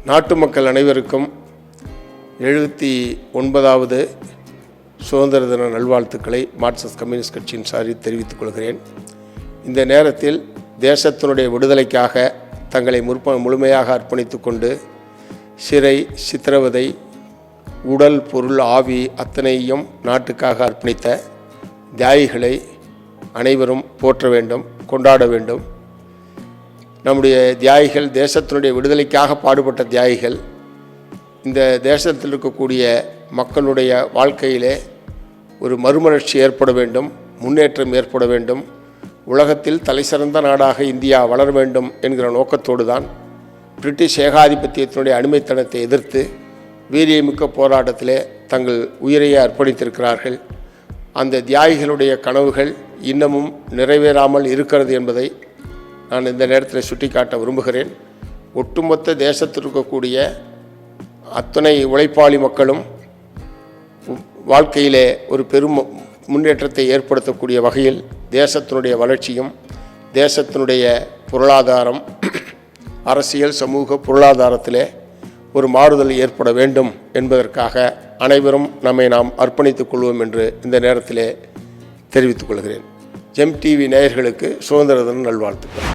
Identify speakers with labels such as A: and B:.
A: நாட்டு மக்கள் அனைவருக்கும் 79வது சுதந்திர தின நல்வாழ்த்துக்களை மார்க்சிஸ்ட் கம்யூனிஸ்ட் கட்சியின் சார்பில் தெரிவித்துக் கொள்கிறேன். இந்த நேரத்தில் தேசத்தினுடைய விடுதலைக்காக தங்களை முழுமையாக அர்ப்பணித்து கொண்டு சிறை, சித்திரவதை, உடல், பொருள், ஆவி அத்தனையும் நாட்டுக்காக அர்ப்பணித்த தியாகிகளை அனைவரும் போற்ற வேண்டும், கொண்டாட வேண்டும். நம்முடைய தியாகிகள் தேசத்தினுடைய விடுதலைக்காக பாடுபட்ட தியாகிகள். இந்த தேசத்தில் இருக்கக்கூடிய மக்களுடைய வாழ்க்கையிலே ஒரு மறுமலர்ச்சி ஏற்பட வேண்டும், முன்னேற்றம் ஏற்பட வேண்டும், உலகத்தில் தலைசிறந்த நாடாக இந்தியா வளர வேண்டும் என்கிற நோக்கத்தோடு தான் பிரிட்டிஷ் ஏகாதிபத்தியத்தினுடைய அடிமைத்தனத்தை எதிர்த்து வீரியமிக்க போராட்டத்திலே தங்கள் உயிரையே அர்ப்பணித்திருக்கிறார்கள். அந்த தியாகிகளுடைய கனவுகள் இன்னமும் நிறைவேறாமல் இருக்கிறது என்பதை நான் இந்த நேரத்தில் சுட்டிக்காட்ட விரும்புகிறேன். ஒட்டுமொத்த தேசத்தில் இருக்கக்கூடிய அத்தனை உழைப்பாளி மக்களும் வாழ்க்கையிலே ஒரு பெரும் முன்னேற்றத்தை ஏற்படுத்தக்கூடிய வகையில் தேசத்தினுடைய வளர்ச்சியும் தேசத்தினுடைய பொருளாதாரம், அரசியல், சமூக பொருளாதாரத்திலே ஒரு மாறுதல் ஏற்பட வேண்டும் என்பதற்காக அனைவரும் நாம் அர்ப்பணித்துக் கொள்வோம் என்று இந்த நேரத்திலே தெரிவித்துக் கொள்கிறேன். ஜெம் டிவி நேயர்களுக்கு சுதந்திர தின நல்வாழ்த்துக்கள்.